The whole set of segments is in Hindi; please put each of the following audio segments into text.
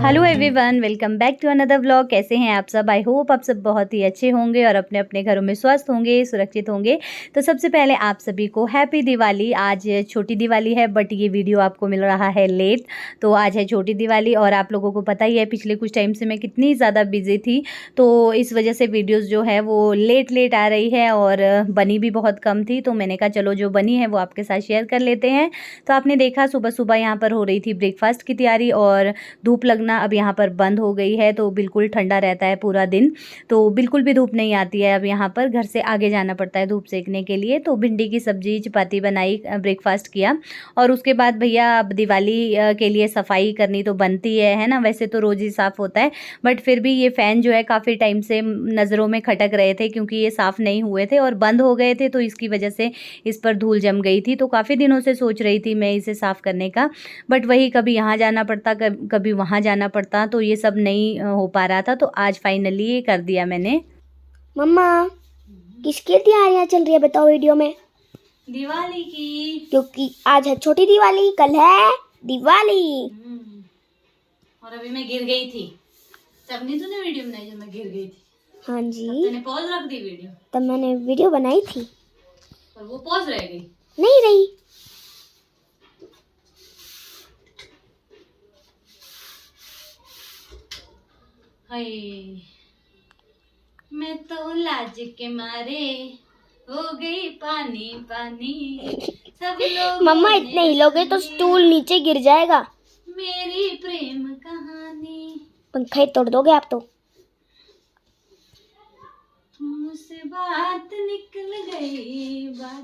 Hello everyone, welcome back to another vlog. कैसे हैं आप सब? आई होप आप सब बहुत ही अच्छे होंगे और अपने अपने घरों में स्वस्थ होंगे, सुरक्षित होंगे। तो सबसे पहले आप सभी को हैप्पी दिवाली। आज छोटी दिवाली है बट ये वीडियो आपको मिल रहा है लेट। तो आज है छोटी दिवाली और आप लोगों को पता ही है पिछले कुछ टाइम से मैं कितनी ज़्यादा बिजी थी, तो इस वजह से वीडियोज़ जो है वो लेट आ रही है और बनी भी बहुत कम थी। तो मैंने कहा चलो जो बनी है वो आपके साथ शेयर कर लेते हैं। तो आपने देखा सुबह सुबह यहाँ पर हो रही थी ब्रेकफास्ट की तैयारी और धूप लगना अब यहाँ पर बंद हो गई है, तो बिल्कुल ठंडा रहता है पूरा दिन, तो बिल्कुल भी धूप नहीं आती है। अब यहाँ पर घर से आगे जाना पड़ता है धूप सेकने के लिए। तो भिंडी की सब्जी चपाती बनाई, ब्रेकफास्ट किया और उसके बाद भैया अब दिवाली के लिए सफाई करनी तो बनती है ना। वैसे तो रोज़ ही साफ़ होता है बट फिर भी ये फ़ैन जो है काफ़ी टाइम से नज़रों में खटक रहे थे क्योंकि ये साफ़ नहीं हुए थे और बंद हो गए थे, तो इसकी वजह से इस पर धूल जम गई थी। तो काफ़ी दिनों से सोच रही थी मैं इसे साफ़ करने का, बट वही कभी यहाँ जाना पड़ता कभी वहाँ जाना पड़ता, तो ये सब नहीं हो पा रहा था। तो आज फाइनली ये कर दिया मैंने। मम्मा किसकी तैयारियां चल रही है बताओ वीडियो में? दिवाली की, क्योंकि आज है छोटी दिवाली, कल है दिवाली। और अभी मैं गिर गई थी, तब नहीं तूने वीडियो बनाई जब मैं गिर गई थी? हाँ जी, तूने पॉज रख दी वीडियो, तब मैंने वीडियो बनाई थी। और वो पॉज रह गई? नहीं रही। हाय, मैं तो लाज के मारे हो गई पानी पानी, सब लोग मम्मा इतने हिलोगे तो स्टूल नीचे गिर जाएगा। मेरी प्रेम कहानी, पंखा ही तोड़ दोगे आप तो। मुझसे बात निकल गई, बात।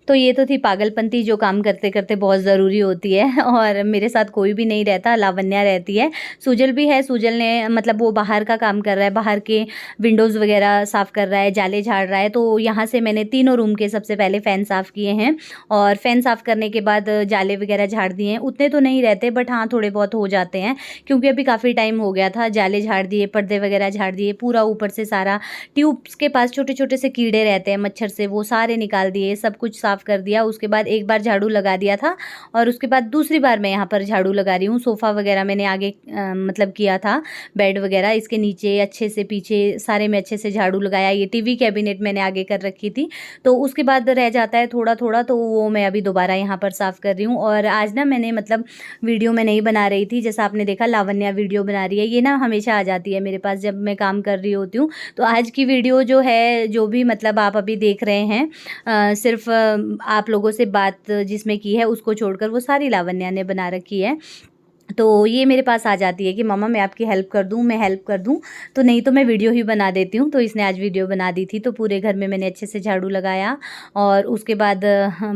तो ये तो थी पागलपंती जो काम करते करते बहुत ज़रूरी होती है और मेरे साथ कोई भी नहीं रहता, लावण्या रहती है, सुजल भी है। सुजल ने मतलब वो बाहर का काम कर रहा है, बाहर के विंडोज़ वगैरह साफ़ कर रहा है, जाले झाड़ रहा है। तो यहाँ से मैंने तीनों रूम के सबसे पहले फ़ैन साफ़ किए हैं और फ़ैन साफ़ करने के बाद जाले वगैरह झाड़ दिए हैं। उतने तो नहीं रहते बट हाँ थोड़े बहुत हो जाते हैं क्योंकि अभी काफ़ी टाइम हो गया था। जाले झाड़ दिए, पर्दे वगैरह झाड़ दिए, पूरा ऊपर से सारा ट्यूब्स के पास छोटे छोटे से कीड़े रहते हैं मच्छर से, वो सारे निकाल दिए, सब कुछ साफ़ कर दिया। उसके बाद एक बार झाड़ू लगा दिया था और उसके बाद दूसरी बार मैं यहाँ पर झाड़ू लगा रही हूँ। सोफ़ा वगैरह मैंने आगे मतलब किया था, बेड वगैरह इसके नीचे अच्छे से, पीछे सारे में अच्छे से झाड़ू लगाया। ये टीवी कैबिनेट मैंने आगे कर रखी थी, तो उसके बाद रह जाता है थोड़ा थोड़ा, तो वो मैं अभी दोबारा यहाँ पर साफ़ कर रही हूँ। और आज ना मैंने मतलब वीडियो में नहीं बना रही थी, जैसा आपने देखा लावण्या वीडियो बना रही है। ये ना हमेशा आ जाती है मेरे पास जब मैं काम कर रही होती हूँ। तो आज की वीडियो जो है, जो भी मतलब आप अभी देख रहे हैं, सिर्फ आप लोगों से बात जिसमें की है उसको छोड़कर वो सारी लावण्या ने बना रखी है। तो ये मेरे पास आ जाती है कि मम्मा मैं आपकी हेल्प कर दूँ, मैं हेल्प कर दूँ, तो नहीं तो मैं वीडियो ही बना देती हूँ। तो इसने आज वीडियो बना दी थी। तो पूरे घर में मैंने अच्छे से झाड़ू लगाया और उसके बाद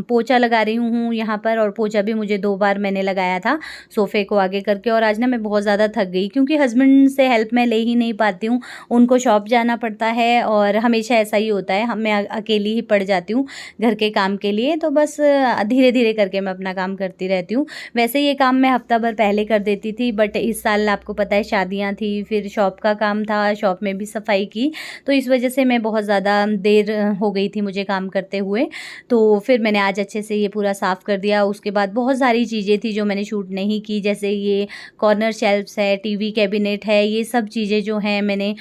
पोछा लगा रही हूँ यहाँ पर। और पोछा भी मुझे 2 बार मैंने लगाया था सोफ़े को आगे करके। और आज ना मैं बहुत ज़्यादा थक गई क्योंकि हस्बैंड से हेल्प मैं ले ही नहीं पाती हूँ, उनको शॉप जाना पड़ता है और हमेशा ऐसा ही होता है, मैं अकेली ही पड़ जाती हूँ घर के काम के लिए। तो बस धीरे धीरे करके मैं अपना काम करती रहती हूँ। वैसे ये काम मैं हफ्ता भर पहले कर देती थी बट इस साल आपको पता है शादियां थी, फिर शॉप का काम था, शॉप में भी सफाई की, तो इस वजह से मैं बहुत ज़्यादा देर हो गई थी मुझे काम करते हुए। तो फिर मैंने आज अच्छे से ये पूरा साफ़ कर दिया। उसके बाद बहुत सारी चीज़ें थी जो मैंने शूट नहीं की, जैसे ये कॉर्नर शेल्फ्स है, टीवी कैबिनेट है, ये सब चीज़ें जो हैं मैंने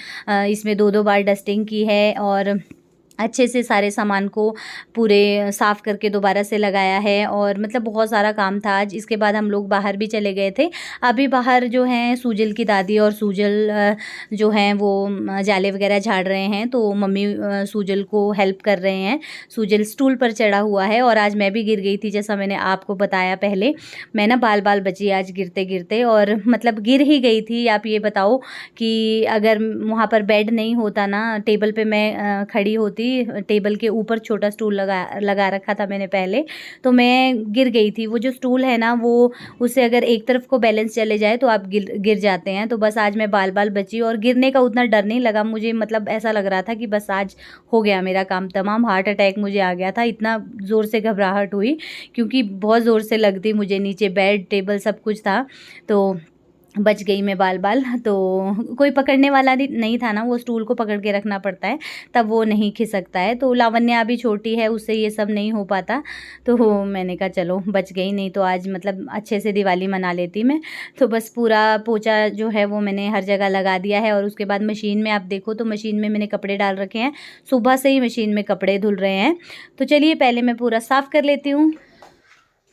इसमें 2-2 बार डस्टिंग की है और अच्छे से सारे सामान को पूरे साफ़ करके दोबारा से लगाया है। और मतलब बहुत सारा काम था आज। इसके बाद हम लोग बाहर भी चले गए थे। अभी बाहर जो हैं सुजल की दादी और सुजल जो हैं वो जाले वगैरह झाड़ रहे हैं, तो मम्मी सुजल को हेल्प कर रहे हैं। सुजल स्टूल पर चढ़ा हुआ है और आज मैं भी गिर गई थी, जैसा मैंने आपको बताया पहले। मैं ना बाल बाल बची आज गिरते गिरते, और मतलब गिर ही गई थी। आप ये बताओ कि अगर वहाँ पर बेड नहीं होता ना, टेबल पे मैं खड़ी होती, टेबल के ऊपर छोटा स्टूल लगा रखा था मैंने पहले, तो मैं गिर गई थी। वो जो स्टूल है ना, वो उससे अगर एक तरफ को बैलेंस चले जाए तो आप गिर जाते हैं। तो बस आज मैं बाल बाल बची और गिरने का उतना डर नहीं लगा मुझे। मतलब ऐसा लग रहा था कि बस आज हो गया मेरा काम तमाम। हार्ट अटैक मुझे आ गया था, इतना ज़ोर से घबराहट हुई क्योंकि बहुत ज़ोर से लगती मुझे, नीचे बेड टेबल सब कुछ था। तो बच गई मैं बाल बाल। तो कोई पकड़ने वाला नहीं था ना, वो स्टूल को पकड़ के रखना पड़ता है, तब वो नहीं खिसकता है। तो लावण्या अभी छोटी है, उससे ये सब नहीं हो पाता, तो मैंने कहा चलो बच गई, नहीं तो आज मतलब अच्छे से दिवाली मना लेती मैं। तो बस पूरा पोछा जो है वो मैंने हर जगह लगा दिया है। और उसके बाद मशीन में आप देखो तो मशीन में मैंने कपड़े डाल रखे हैं, सुबह से ही मशीन में कपड़े धुल रहे हैं। तो चलिए पहले मैं पूरा साफ़ कर लेती हूँ।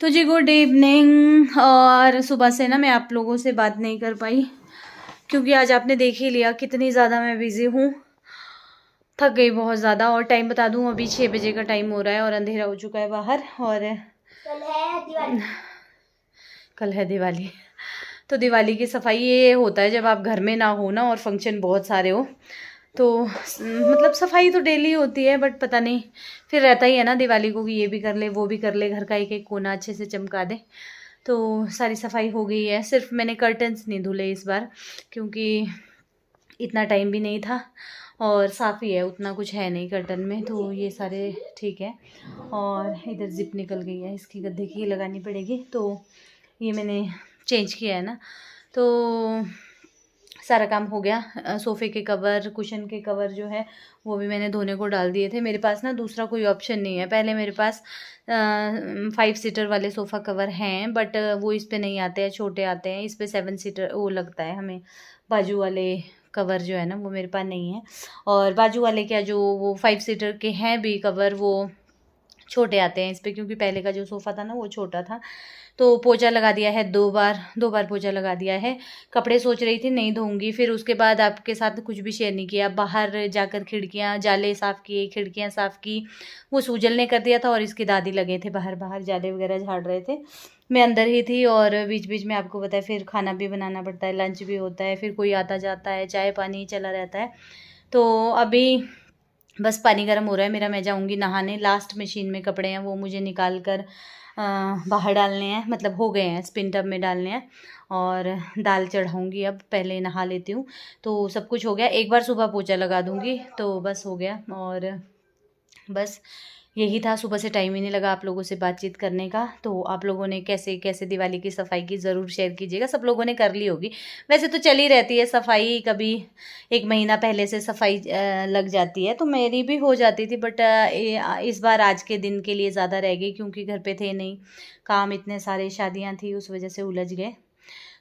तो जी गुड इवनिंग। और सुबह से ना मैं आप लोगों से बात नहीं कर पाई, क्योंकि आज आपने देख ही लिया कितनी ज़्यादा मैं बिज़ी हूँ, थक गई बहुत ज़्यादा। और टाइम बता दूँ, अभी 6 बजे का टाइम हो रहा है और अंधेरा हो चुका है बाहर। और कल है दिवाली। तो दिवाली की सफाई ये होता है जब आप घर में ना हो ना और फंक्शन बहुत सारे हो, तो मतलब सफाई तो डेली होती है, बट पता नहीं फिर रहता ही है ना दिवाली को कि ये भी कर ले वो भी कर ले, घर का एक एक कोना अच्छे से चमका दे। तो सारी सफाई हो गई है, सिर्फ मैंने कर्टन्स नहीं धुले इस बार, क्योंकि इतना टाइम भी नहीं था और साफ़ ही है, उतना कुछ है नहीं कर्टन में, तो ये सारे ठीक है। और इधर जिप निकल गई है, इसकी गद्दे की लगानी पड़ेगी, तो ये मैंने चेंज किया है ना। तो सारा काम हो गया। सोफ़े के कवर, कुशन के कवर जो है वो भी मैंने धोने को डाल दिए थे। मेरे पास ना दूसरा कोई ऑप्शन नहीं है। पहले मेरे पास 5 सीटर वाले सोफ़ा कवर हैं, बट वो इस पे नहीं आते हैं, छोटे आते हैं। इस पे 7 सीटर वो लगता है हमें। बाजू वाले कवर जो है ना वो मेरे पास नहीं है, और बाजू वाले क्या जो वो 5 सीटर के हैं भी कवर, वो छोटे आते हैं इस पे, क्योंकि पहले का जो सोफ़ा था ना वो छोटा था। तो पोछा लगा दिया है 2 बार पोछा लगा दिया है। कपड़े सोच रही थी नहीं धोऊंगी, फिर उसके बाद आपके साथ कुछ भी शेयर नहीं किया। बाहर जाकर खिड़कियाँ जाले साफ़ किए, खिड़कियाँ साफ़ की, वो सूजल ने कर दिया था और इसकी दादी लगे थे बाहर जाले वगैरह झाड़ रहे थे। मैं अंदर ही थी, और बीच बीच में आपको पता है फिर खाना भी बनाना पड़ता है, लंच भी होता है, फिर कोई आता जाता है, चाय पानी चला रहता है। तो अभी बस पानी गर्म हो रहा है मेरा, मैं जाऊंगी नहाने। लास्ट मशीन में कपड़े हैं वो मुझे निकाल कर बाहर डालने हैं, मतलब हो गए हैं, स्पिन टब में डालने हैं। और दाल चढ़ाऊंगी, अब पहले नहा लेती हूँ। तो सब कुछ हो गया, एक बार सुबह पोछा लगा दूंगी तो बस हो गया। और बस यही था, सुबह से टाइम ही नहीं लगा आप लोगों से बातचीत करने का। तो आप लोगों ने कैसे कैसे दिवाली की सफाई की ज़रूर शेयर कीजिएगा। सब लोगों ने कर ली होगी, वैसे तो चली रहती है सफाई, कभी 1 महीना पहले से सफाई लग जाती है, तो मेरी भी हो जाती थी, बट इस बार आज के दिन के लिए ज़्यादा रह गई, क्योंकि घर पे थे नहीं, काम इतने सारे, शादियाँ थी, उस वजह से उलझ गए।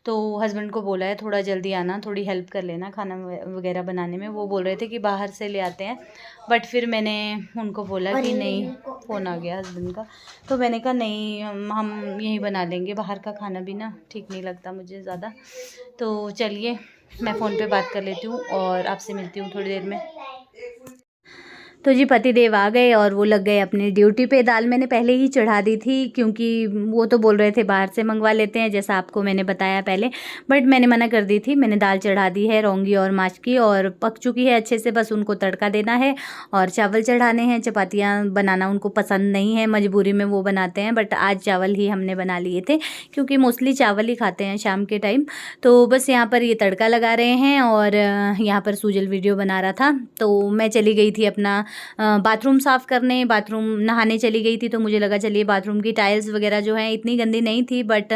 तो हस्बैंड को बोला है थोड़ा जल्दी आना, थोड़ी हेल्प कर लेना खाना वगैरह बनाने में। वो बोल रहे थे कि बाहर से ले आते हैं, बट फिर मैंने उनको बोला कि नहीं, फ़ोन आ गया हस्बैंड का, तो मैंने कहा नहीं, हम यहीं बना लेंगे, बाहर का खाना भी ना ठीक नहीं लगता मुझे ज़्यादा। तो चलिए मैं फ़ोन पे बात कर लेती हूँ और आपसे मिलती हूँ थोड़ी देर में। तो जी पतिदेव आ गए और वो लग गए अपनी ड्यूटी पे। दाल मैंने पहले ही चढ़ा दी थी, क्योंकि वो तो बोल रहे थे बाहर से मंगवा लेते हैं, जैसा आपको मैंने बताया पहले, बट मैंने मना कर दी थी। मैंने दाल चढ़ा दी है रौंगी और माश की, और पक चुकी है अच्छे से, बस उनको तड़का देना है और चावल चढ़ाने हैं। चपातियाँ बनाना उनको पसंद नहीं है, मजबूरी में वो बनाते हैं, बट आज चावल ही हमने बना लिए थे, क्योंकि मोस्टली चावल ही खाते हैं शाम के टाइम। तो बस यहाँ पर ये तड़का लगा रहे हैं, और यहाँ पर सूजल वीडियो बना रहा था। तो मैं चली गई थी अपना बाथरूम साफ़ करने, बाथरूम नहाने चली गई थी। तो मुझे लगा चलिए बाथरूम की टाइल्स वगैरह जो हैं इतनी गंदी नहीं थी, बट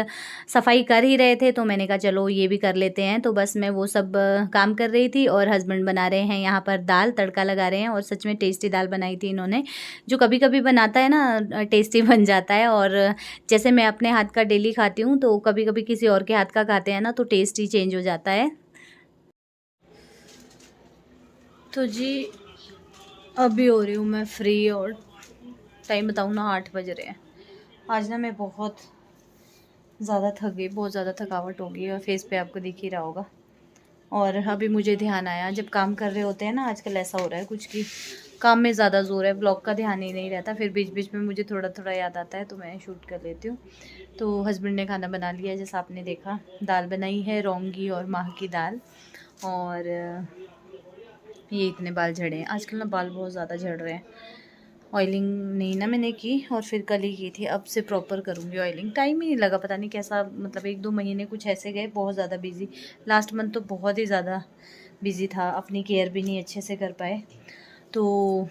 सफाई कर ही रहे थे, तो मैंने कहा चलो ये भी कर लेते हैं। तो बस मैं वो सब काम कर रही थी, और हस्बैंड बना रहे हैं यहाँ पर दाल, तड़का लगा रहे हैं। और सच में टेस्टी दाल बनाई थी इन्होंने, जो कभी कभी बनाता है ना टेस्टी बन जाता है। और जैसे मैं अपने हाथ का डेली खाती हूँ, तो कभी कभी किसी और के हाथ का खाते हैं ना, तो टेस्ट ही चेंज हो जाता है। तो जी अभी हो रही हूँ मैं फ्री, और टाइम बताऊँ ना 8 बज रहे हैं। आज ना मैं बहुत ज़्यादा थक गई, बहुत ज़्यादा थकावट हो गई, और फेस पे आपको दिख ही रहा होगा। और अभी मुझे ध्यान आया, जब काम कर रहे होते हैं ना, आजकल ऐसा हो रहा है कुछ कि काम में ज़्यादा जोर है, ब्लॉग का ध्यान ही नहीं रहता, फिर बीच बीच में मुझे थोड़ा थोड़ा याद आता है, तो मैं शूट कर लेती हूँ। तो हस्बैंड ने खाना बना लिया है, जैसा आपने देखा। दाल बनाई है रौंगी और माह की दाल, और ये इतने बाल झड़े हैं आजकल ना, बाल बहुत ज़्यादा झड़ रहे हैं। ऑयलिंग नहीं ना मैंने की, और फिर कल ही की थी, अब से प्रॉपर करूँगी ऑयलिंग। टाइम ही नहीं लगा, पता नहीं कैसा, मतलब 1-2 महीने कुछ ऐसे गए, बहुत ज़्यादा बिजी। लास्ट मंथ तो बहुत ही ज़्यादा बिजी था, अपनी केयर भी नहीं अच्छे से कर पाए। तो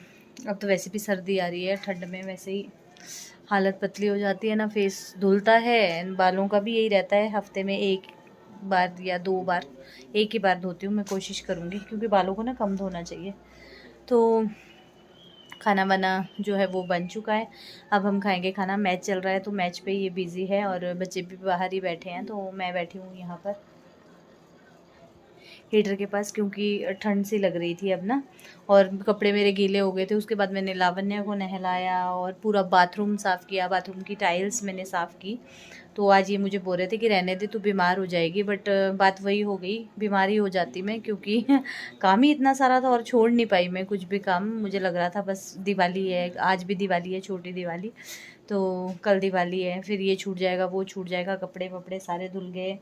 अब तो वैसे भी सर्दी आ रही है, ठंड में वैसे ही हालत पतली हो जाती है ना, फेस धुलता है। बालों का भी यही रहता है, हफ्ते में 1 बार या 2 बार, एक ही बार धोती हूँ। मैं कोशिश करूँगी क्योंकि बालों को ना कम धोना चाहिए। तो खाना वाना जो है वो बन चुका है, अब हम खाएंगे खाना। मैच चल रहा है तो मैच पे ये बिज़ी है और बच्चे भी बाहर ही बैठे हैं, तो मैं बैठी हूँ यहाँ पर हीटर के पास क्योंकि ठंड सी लग रही थी अब ना, और कपड़े मेरे गीले हो गए थे। उसके बाद मैंने लावण्या को नहलाया और पूरा बाथरूम साफ़ किया, बाथरूम की टाइल्स मैंने साफ़ की। तो आज ये मुझे बोल रहे थे कि रहने दे, तू बीमार हो जाएगी, बट बात वही हो गई, बीमारी हो जाती मैं, क्योंकि काम ही इतना सारा था और छोड़ नहीं पाई मैं कुछ भी काम। मुझे लग रहा था बस दिवाली है, आज भी दिवाली है, छोटी दिवाली, तो कल दिवाली है, फिर ये छूट जाएगा, वो छूट जाएगा। कपड़े वपड़े सारे धुल गए,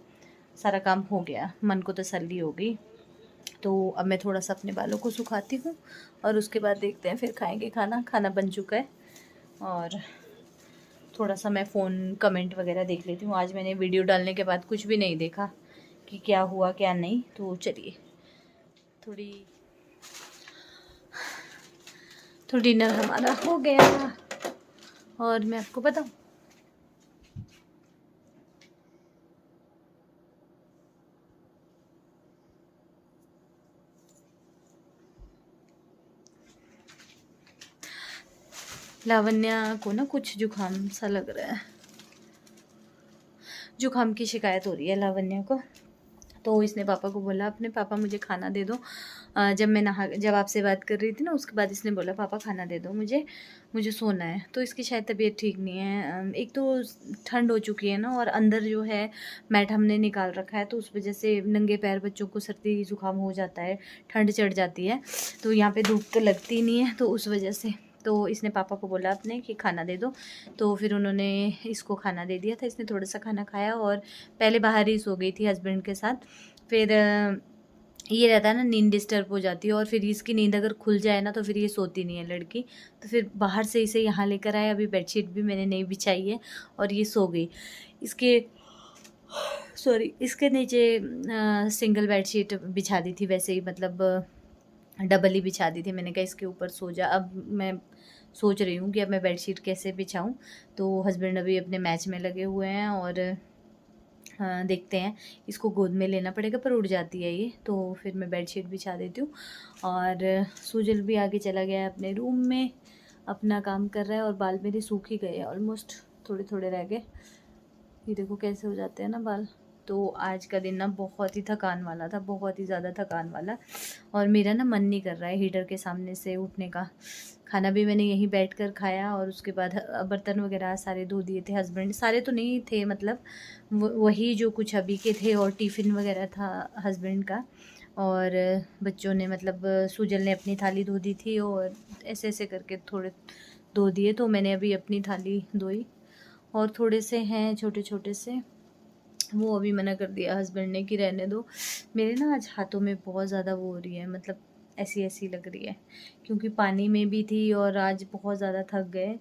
सारा काम हो गया, मन को तसल्ली हो गई। तो अब मैं थोड़ा सा अपने बालों को सुखाती हूँ और उसके बाद देखते हैं, फिर खाएंगे खाना। खाना बन चुका है और थोड़ा सा मैं फ़ोन कमेंट वगैरह देख लेती हूँ। आज मैंने वीडियो डालने के बाद कुछ भी नहीं देखा कि क्या हुआ क्या नहीं। तो चलिए तो डिनर हमारा हो गया और मैं आपको बताऊँ, लावण्या को ना कुछ जुकाम सा लग रहा है, जुकाम की शिकायत हो रही है लावण्या को। तो इसने पापा को बोला अपने, पापा मुझे खाना दे दो। जब आपसे बात कर रही थी ना, उसके बाद इसने बोला पापा खाना दे दो मुझे सोना है। तो इसकी शायद तबीयत ठीक नहीं है। एक तो ठंड हो चुकी है ना, और अंदर जो है मैट हमने निकाल रखा है, तो उस वजह से नंगे पैर बच्चों को सर्दी जुकाम हो जाता है, ठंड चढ़ जाती है। तो यहाँ पे धूप तो लगती नहीं है, तो उस वजह से तो इसने पापा को बोला अपने कि खाना दे दो। तो फिर उन्होंने इसको खाना दे दिया था। इसने थोड़ा सा खाना खाया और पहले बाहर ही सो गई थी हस्बैंड के साथ। फिर ये रहता है ना, नींद डिस्टर्ब हो जाती है, और फिर इसकी नींद अगर खुल जाए ना तो फिर ये सोती नहीं है लड़की। तो फिर बाहर से इसे यहाँ लेकर आए, अभी बेडशीट भी मैंने नहीं बिछाई है और ये सो गई। इसके नीचे सिंगल बेडशीट बिछा दी थी, वैसे ही मतलब डबल ही बिछा दी थी। मैंने कहा इसके ऊपर सो जा। अब मैं सोच रही हूँ कि अब मैं बेडशीट कैसे बिछाऊँ। तो हस्बैंड अभी अपने मैच में लगे हुए हैं और देखते हैं, इसको गोद में लेना पड़ेगा, पर उड़ जाती है ये। तो फिर मैं बेडशीट बिछा देती हूँ। और सुजल भी आगे चला गया है अपने रूम में, अपना काम कर रहा है। और बाल मेरे सूख ही गए ऑलमोस्ट, थोड़े थोड़े रह गए। ये देखो कैसे हो जाते हैं ना बाल। तो आज का दिन ना बहुत ही थकान वाला था, बहुत ही ज़्यादा थकान वाला। और मेरा ना मन नहीं कर रहा है हीटर के सामने से उठने का। खाना भी मैंने यहीं बैठकर खाया और उसके बाद बर्तन वगैरह सारे धो दिए थे हस्बैंड। सारे तो नहीं थे, मतलब वही जो कुछ अभी के थे, और टिफ़िन वगैरह था हस्बैंड का। और बच्चों ने, मतलब सुजल ने अपनी थाली धो दी थी, और ऐसे ऐसे करके थोड़े धो दिए। तो मैंने अभी अपनी थाली धोई, और थोड़े से हैं छोटे छोटे से, वो अभी मना कर दिया हस्बैंड ने कि रहने दो। मेरे ना आज हाथों में बहुत ज़्यादा वो हो रही है, मतलब ऐसी ऐसी लग रही है, क्योंकि पानी में भी थी और आज बहुत ज़्यादा थक गए।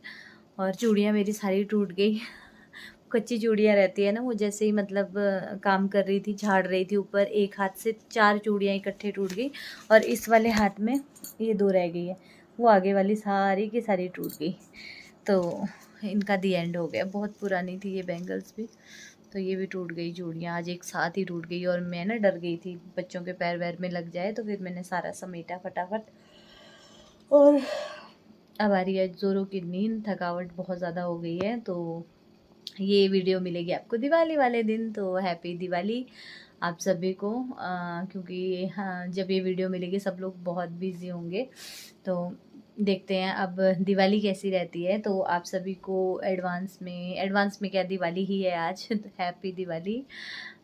और चूड़ियाँ मेरी सारी टूट गई। कच्ची चूड़ियाँ रहती है ना, वो जैसे ही मतलब काम कर रही थी, झाड़ रही थी ऊपर, एक हाथ से 4 चूड़ियाँ इकट्ठे टूट गई, और इस वाले हाथ में ये 2 रह गई है, वो आगे वाली सारी की सारी टूट गई। तो इनका दी एंड हो गया। बहुत पुरानी थी ये बैंगल्स भी, तो ये भी टूट गई चूड़ियाँ, आज एक साथ ही टूट गई। और मैं ना डर गई थी बच्चों के पैर वैर में लग जाए, तो फिर मैंने सारा समेटा फटाफट। और अब आ रही है ज़ोरों की नींद, थकावट बहुत ज़्यादा हो गई है। तो ये वीडियो मिलेगी आपको दिवाली वाले दिन, तो हैप्पी दिवाली आप सभी को। क्योंकि हाँ, जब ये वीडियो मिलेगी सब लोग बहुत बिजी होंगे। तो देखते हैं अब दिवाली कैसी रहती है। तो आप सभी को एडवांस में क्या, दिवाली ही है आज। हैप्पी दिवाली।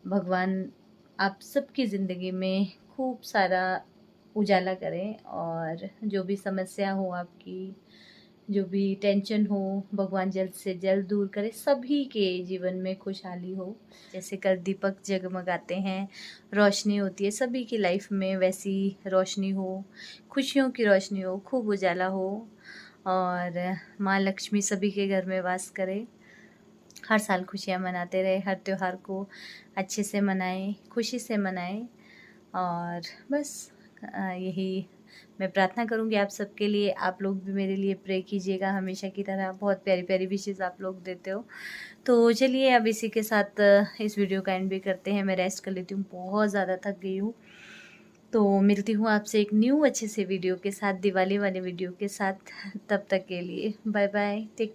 भगवान आप सबकी ज़िंदगी में खूब सारा उजाला करें, और जो भी समस्या हो आपकी, जो भी टेंशन हो, भगवान जल्द से जल्द दूर करे, सभी के जीवन में खुशहाली हो। जैसे कल दीपक जगमगाते हैं, रोशनी होती है सभी की लाइफ में, वैसी रोशनी हो, खुशियों की रोशनी हो, खूब उजाला हो, और माँ लक्ष्मी सभी के घर में वास करे। हर साल खुशियाँ मनाते रहे, हर त्यौहार को अच्छे से मनाएं, खुशी से मनाएं। और बस यही मैं प्रार्थना करूँगी आप सबके लिए, आप लोग भी मेरे लिए प्रे कीजिएगा हमेशा की तरह, बहुत प्यारी प्यारी विशेज़ आप लोग देते हो। तो चलिए अब इसी के साथ इस वीडियो का एंड भी करते हैं, मैं रेस्ट कर लेती हूँ, बहुत ज़्यादा थक गई हूँ। तो मिलती हूँ आपसे एक न्यू अच्छे से वीडियो के साथ, दिवाली वाले वीडियो के साथ। तब तक के लिए बाय बाय, टेक